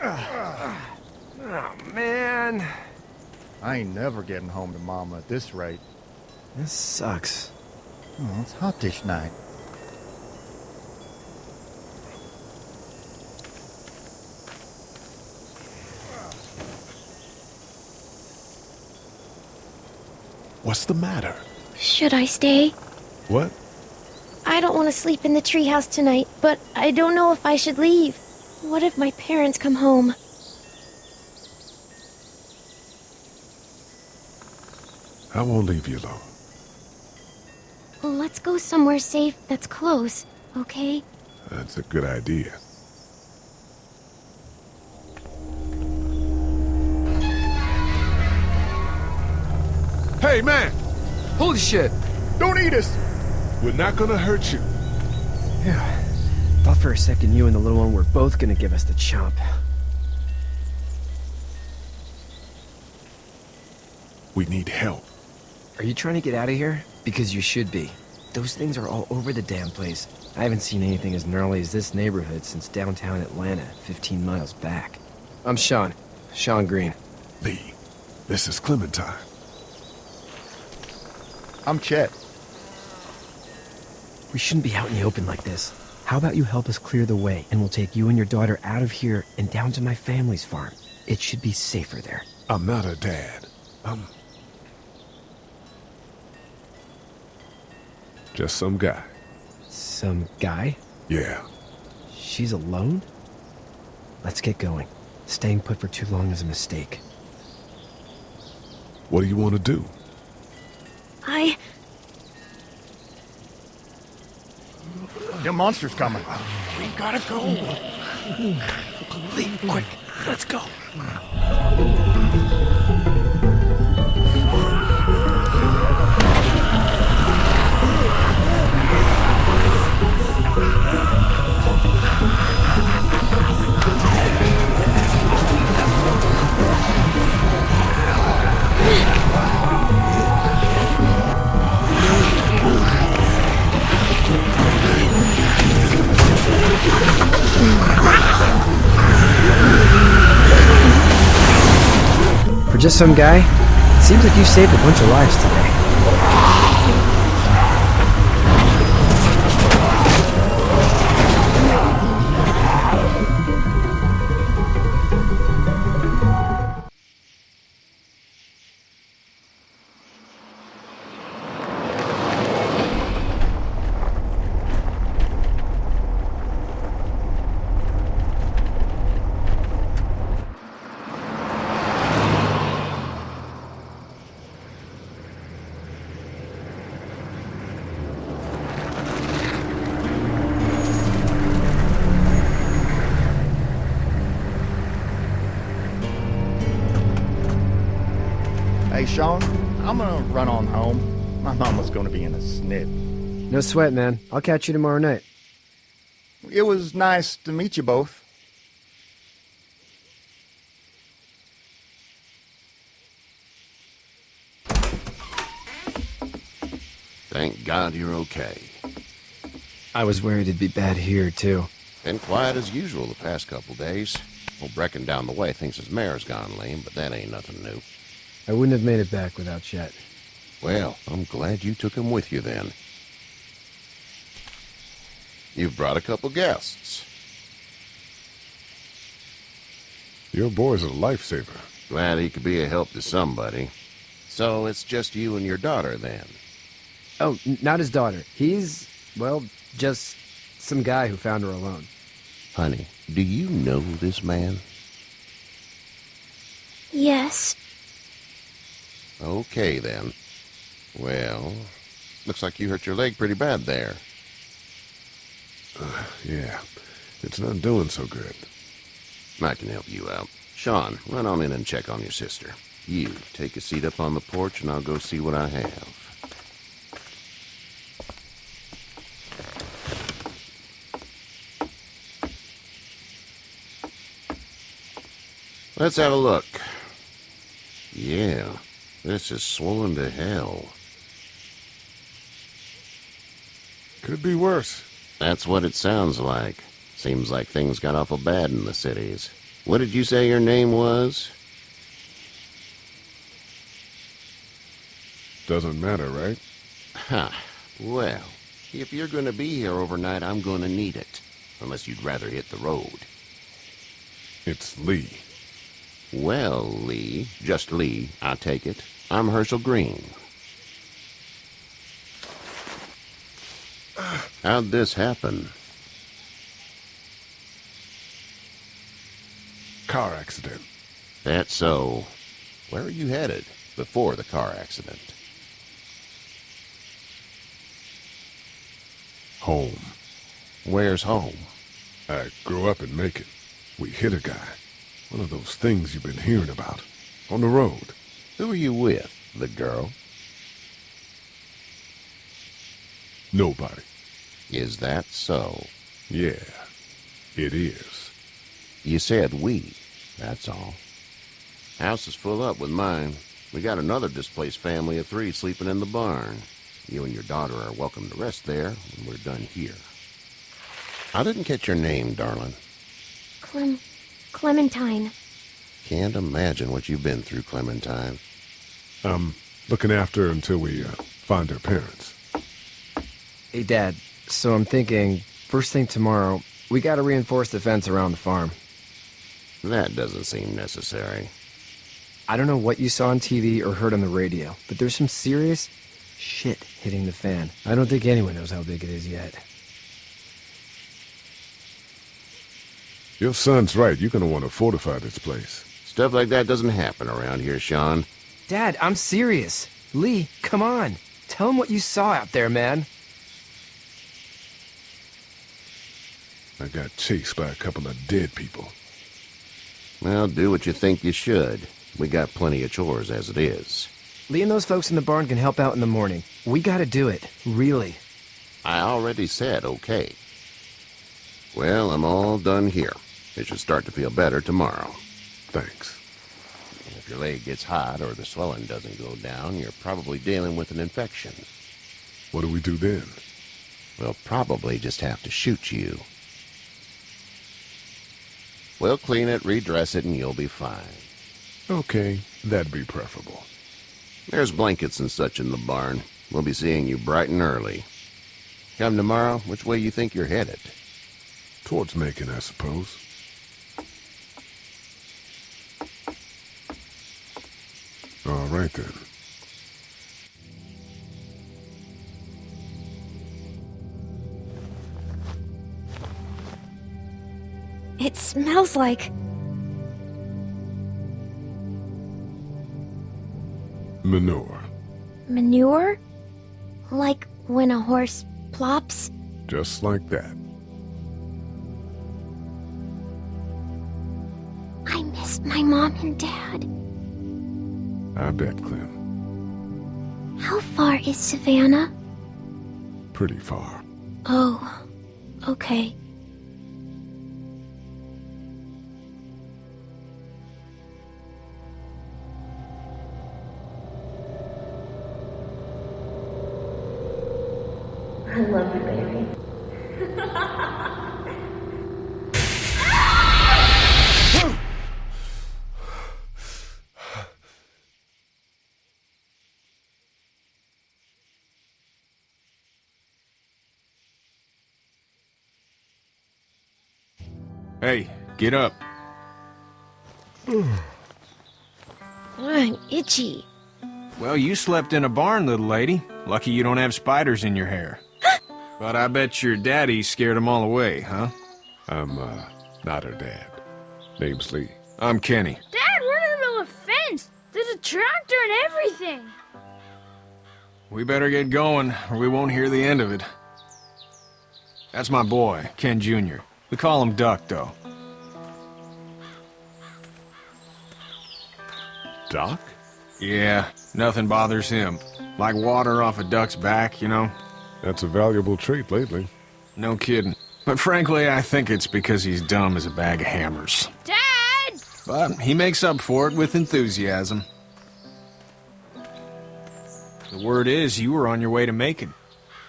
Oh, man. I ain't never getting home to Mama at this rate. This sucks. Oh, it's hot this night. What's the matter? Should I stay? What? I don't want to sleep in the treehouse tonight, but I don't know if I should leave. What if my parents come home? I won't leave you alone. Well, let's go somewhere safe that's close, okay? That's a good idea. Hey, man! Holy shit. Don't eat us! We're not gonna hurt you. Yeah. Thought for a second you and the little one were both gonna give us the chomp. We need help. Are you trying to get out of here? Because you should be. Those things are all over the damn place. I haven't seen anything as gnarly as this neighborhood since downtown Atlanta, 15 miles back. I'm Sean. Sean Green. Lee, this is Clementine. I'm Chet. We shouldn't be out in the open like this. How about you help us clear the way, and we'll take you and your daughter out of here and down to my family's farm. It should be safer there. I'm not her dad. I'm just some guy. Some guy? Yeah. She's alone? Let's get going. Staying put for too long is a mistake. What do you want to do? The monster's coming. We gotta go. Lee, quick, let's go. For just some guy, it seems like you saved a bunch of lives today. Hey, Sean, I'm gonna run on home. My mama's gonna be in a snit. No sweat, man. I'll catch you tomorrow night. It was nice to meet you both. Thank God you're okay. I was worried it'd be bad here, too. Been quiet as usual the past couple days. Old Brecken down the way thinks his mare's gone lame, but that ain't nothing new. I wouldn't have made it back without Chet. Well, I'm glad you took him with you then. You've brought a couple guests. Your boy's a lifesaver. Glad he could be a help to somebody. So it's just you and your daughter then? Oh, not his daughter. He's, well, just some guy who found her alone. Honey, do you know this man? Yes. Okay, then. Well, looks like you hurt your leg pretty bad there. Yeah, it's not doing so good. I can help you out. Sean, run on in and check on your sister. You, take a seat up on the porch and I'll go see what I have. Let's have a look. Yeah, this is swollen to hell. Could be worse. That's what it sounds like. Seems like things got awful bad in the cities. What did you say your name was? Doesn't matter, right? Huh. Well, if you're going to be here overnight, I'm going to need it. Unless you'd rather hit the road. It's Lee. Well, Lee, just Lee, I take it. I'm Herschel Green. How'd this happen? Car accident. That's so. Where are you headed before the car accident? Home. Where's home? I grew up in Macon. We hit a guy. One of those things you've been hearing about. On the road. Who are you with? The girl? Nobody. Is that so? Yeah, it is. You said we. That's all. House is full up with mine. We got another displaced family of 3 sleeping in the barn. You and your daughter are welcome to rest there when we're done here. I didn't catch your name, darling. Clementine. Can't imagine what you've been through, Clementine. I'm looking after her until we find her parents. Hey, Dad, so I'm thinking, first thing tomorrow, we gotta reinforce the fence around the farm. That doesn't seem necessary. I don't know what you saw on TV or heard on the radio, but there's some serious shit hitting the fan. I don't think anyone knows how big it is yet. Your son's right. You're gonna want to fortify this place. Stuff like that doesn't happen around here, Sean. Dad, I'm serious. Lee, come on. Tell him what you saw out there, man. I got chased by a couple of dead people. Well, do what you think you should. We got plenty of chores as it is. Lee and those folks in the barn can help out in the morning. We gotta do it. Really. I already said okay. Well, I'm all done here. It should start to feel better tomorrow. Thanks. And if your leg gets hot or the swelling doesn't go down, you're probably dealing with an infection. What do we do then? We'll probably just have to shoot you. We'll clean it, redress it, and you'll be fine. Okay, that'd be preferable. There's blankets and such in the barn. We'll be seeing you bright and early. Come tomorrow, which way you think you're headed? Towards Macon, I suppose. All right, then. It smells like... Manure. manure? Like when a horse plops? Just like that. I miss my mom and dad. I bet, Clem. How far is Savannah? Pretty far. Oh, okay. I love you, baby. Hey, get up. I'm itchy. Well, you slept in a barn, little lady. Lucky you don't have spiders in your hair. But I bet your daddy scared them all away, huh? I'm, not her dad. Name's Lee. I'm Kenny. Dad, we're in the middle of a fence. There's a tractor and everything. We better get going, or we won't hear the end of it. That's my boy, Ken Jr. We call him Duck, though. Doc? Yeah, nothing bothers him. Like water off a duck's back, you know? That's a valuable trait lately. No kidding. But frankly, I think it's because he's dumb as a bag of hammers. Dad! But he makes up for it with enthusiasm. The word is you were on your way to Macon.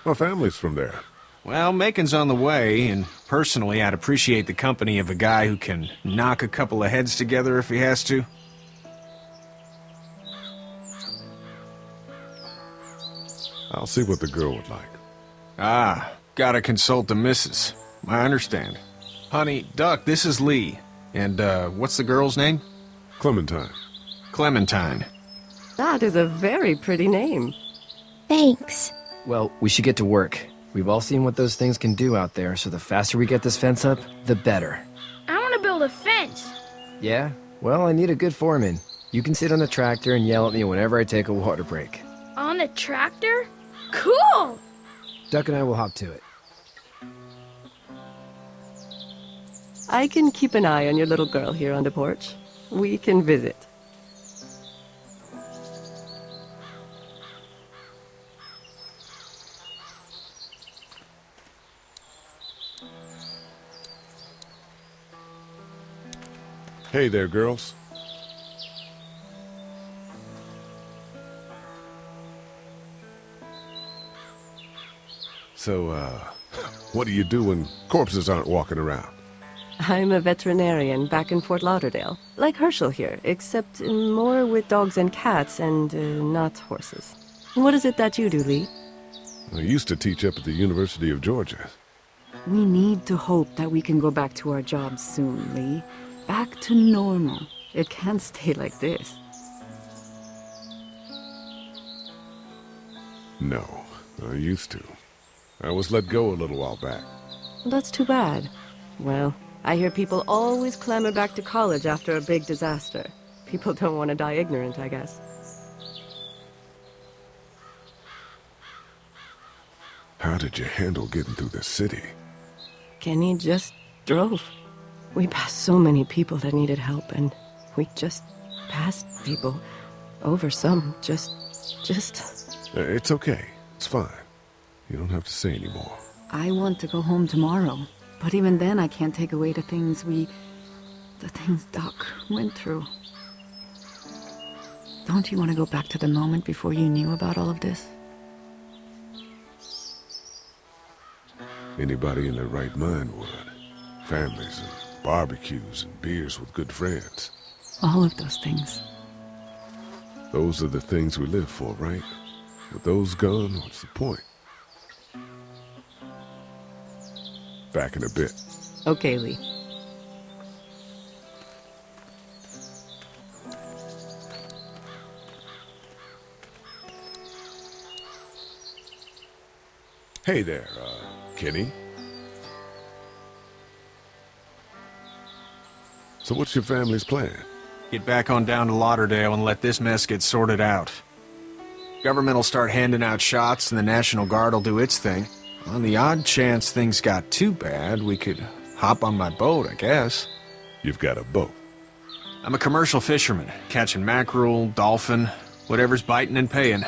My family's from there. Well, Macon's on the way, and personally, I'd appreciate the company of a guy who can knock a couple of heads together if he has to. I'll see what the girl would like. Ah, gotta consult the missus. I understand. Honey, Duck, this is Lee. And, what's the girl's name? Clementine. Clementine. That is a very pretty name. Thanks. Well, we should get to work. We've all seen what those things can do out there, so the faster we get this fence up, the better. I want to build a fence. Yeah? Well, I need a good foreman. You can sit on the tractor and yell at me whenever I take a water break. On the tractor? Cool! Duck and I will hop to it. I can keep an eye on your little girl here on the porch. We can visit. Hey there, girls. So, what do you do when corpses aren't walking around? I'm a veterinarian back in Fort Lauderdale. Like Herschel here, except more with dogs and cats and not horses. What is it that you do, Lee? I used to teach up at the University of Georgia. We need to hope that we can go back to our jobs soon, Lee. Back to normal. It can't stay like this. No, I used to. I was let go a little while back. That's too bad. Well, I hear people always clamor back to college after a big disaster. People don't want to die ignorant, I guess. How did you handle getting through the city? Kenny just drove. We passed so many people that needed help, and we just passed people. Over some, just... It's okay. It's fine. You don't have to say anymore. I want to go home tomorrow. But even then, I can't take away the things Doc went through. Don't you want to go back to the moment before you knew about all of this? Anybody in their right mind would. Families and barbecues and beers with good friends. All of those things. Those are the things we live for, right? With those gone, what's the point? Back in a bit. Okay, Lee. Hey there, Kenny. So what's your family's plan? Get back on down to Lauderdale and let this mess get sorted out. Government will start handing out shots and the National Guard will do its thing. On the odd chance things got too bad, we could hop on my boat, I guess. You've got a boat. I'm a commercial fisherman, catching mackerel, dolphin, whatever's biting and paying.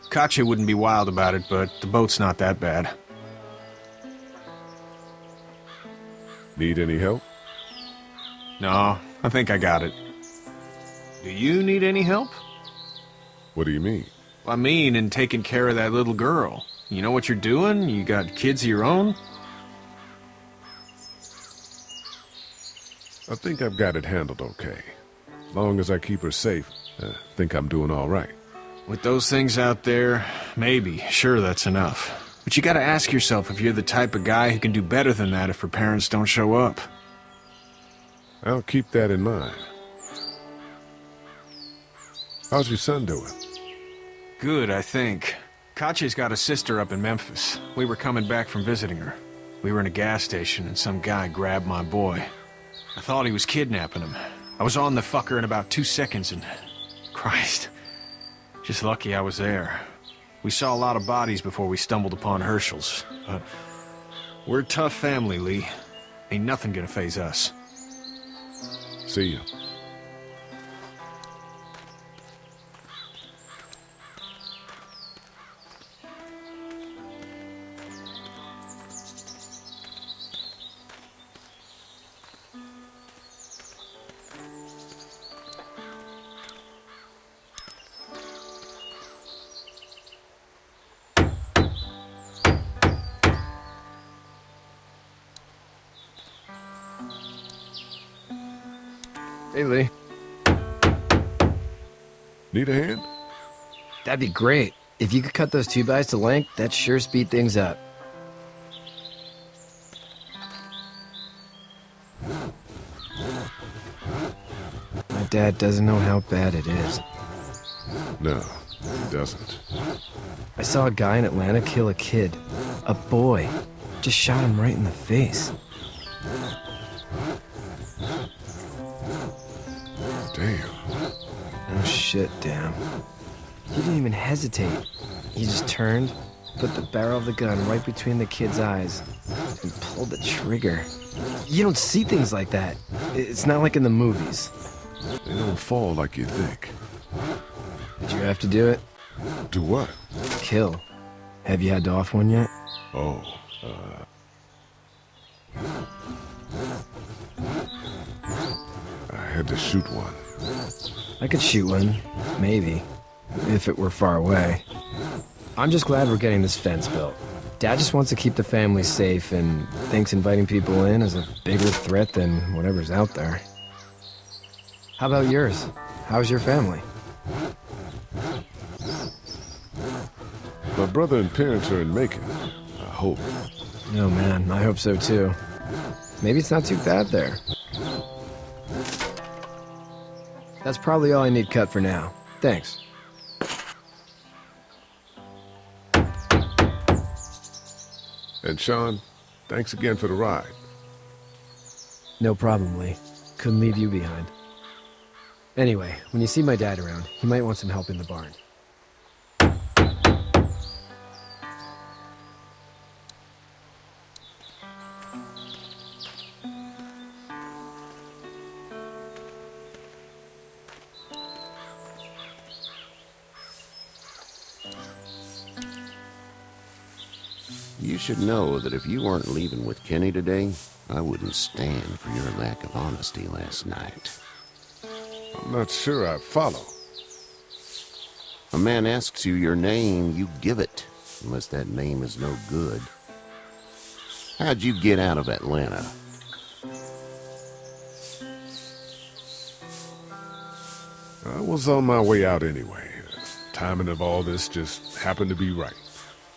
Katya wouldn't be wild about it, but the boat's not that bad. Need any help? No, I think I got it. Do you need any help? What do you mean? I mean, in taking care of that little girl. You know what you're doing? You got kids of your own? I think I've got it handled okay. As long as I keep her safe, I think I'm doing all right. With those things out there, maybe, sure, that's enough. But you gotta ask yourself if you're the type of guy who can do better than that if her parents don't show up. I'll keep that in mind. How's your son doing? Good, I think. Katya's got a sister up in Memphis. We were coming back from visiting her. We were in a gas station and some guy grabbed my boy. I thought he was kidnapping him. I was on the fucker in about 2 seconds and... Christ. Just lucky I was there. We saw a lot of bodies before we stumbled upon Herschel's. But we're a tough family, Lee. Ain't nothing gonna faze us. See you. Hey, Lee. Need a hand? That'd be great. If you could cut those 2x to length, that'd sure speed things up. My dad doesn't know how bad it is. No, he doesn't. I saw a guy in Atlanta kill a kid. A boy. Just shot him right in the face. Damn. Oh shit, damn. He didn't even hesitate. He just turned, put the barrel of the gun right between the kid's eyes, and pulled the trigger. You don't see things like that. It's not like in the movies. They don't fall like you think. Did you have to do it? Do what? Kill. Have you had to off one yet? Oh, I had to shoot one. I could shoot one, maybe, if it were far away. I'm just glad we're getting this fence built. Dad just wants to keep the family safe and thinks inviting people in is a bigger threat than whatever's out there. How about yours? How's your family? My brother and parents are in Macon. I hope. Oh man, I hope so too. Maybe it's not too bad there. That's probably all I need cut for now. Thanks. And Sean, thanks again for the ride. No problem, Lee. Couldn't leave you behind. Anyway, when you see my dad around, he might want some help in the barn. You should know that if you weren't leaving with Kenny today, I wouldn't stand for your lack of honesty last night. I'm not sure I follow. A man asks you your name, you give it, unless that name is no good. How'd you get out of Atlanta? I was on my way out anyway. Timing of all this just happened to be right.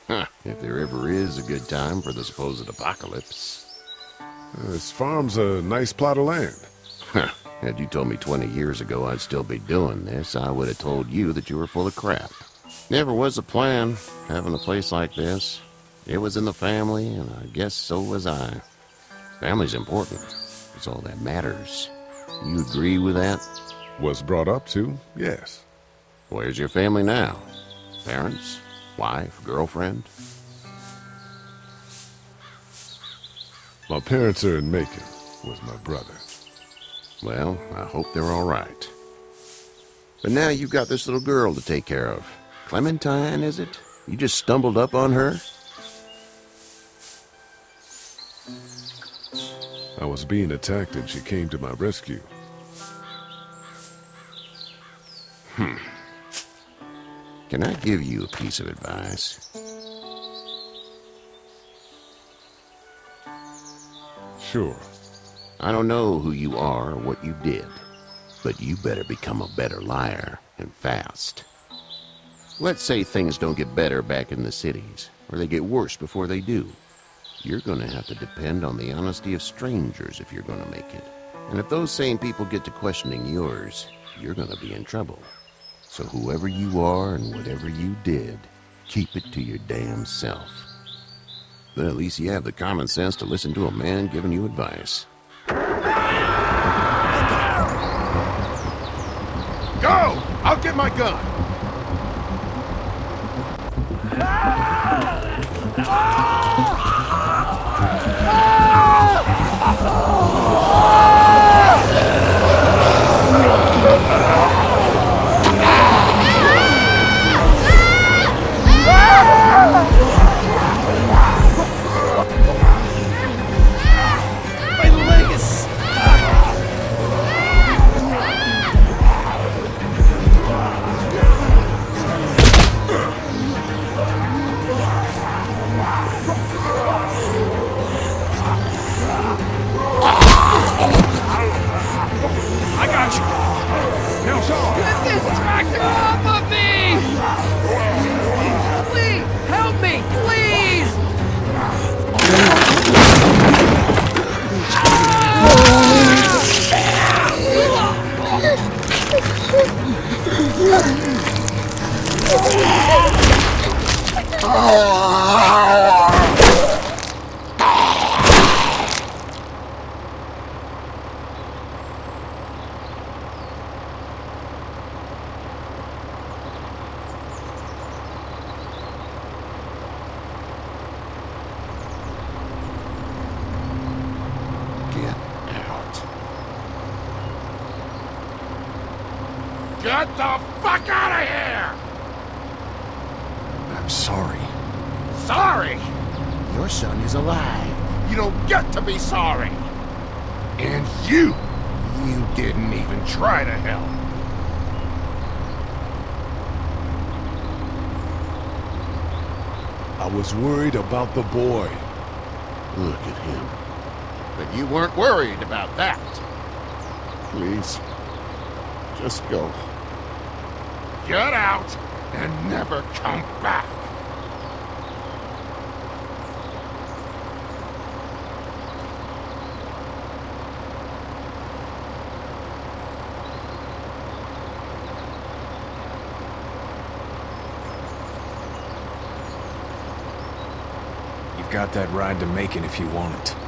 Huh, if there ever is a good time for the supposed apocalypse. This farm's a nice plot of land. Huh, had you told me 20 years ago I'd still be doing this, I would have told you that you were full of crap. Never was a plan, having a place like this. It was in the family, and I guess so was I. Family's important. It's all that matters. You agree with that? Was brought up to, yes. Where's your family now? Parents? Wife? Girlfriend? My parents are in Macon, with my brother. Well, I hope they're all right. But now you've got this little girl to take care of. Clementine, is it? You just stumbled up on her? I was being attacked and she came to my rescue. Can I give you a piece of advice? Sure. I don't know who you are or what you did, but you better become a better liar, and fast. Let's say things don't get better back in the cities, or they get worse before they do. You're gonna have to depend on the honesty of strangers if you're gonna make it. And if those same people get to questioning yours, you're gonna be in trouble. So whoever you are and whatever you did, keep it to your damn self. But at least you have the common sense to listen to a man giving you advice. Go! I'll get my gun! I got you. Get this tractor off of me! Please, help me, please! Get the fuck out of here! I'm sorry. Sorry? Your son is alive. You don't get to be sorry. And you didn't even try to help. I was worried about the boy. Look at him. But you weren't worried about that. Please, just go. Get out and never come back. You've got that ride to Macon if you want it.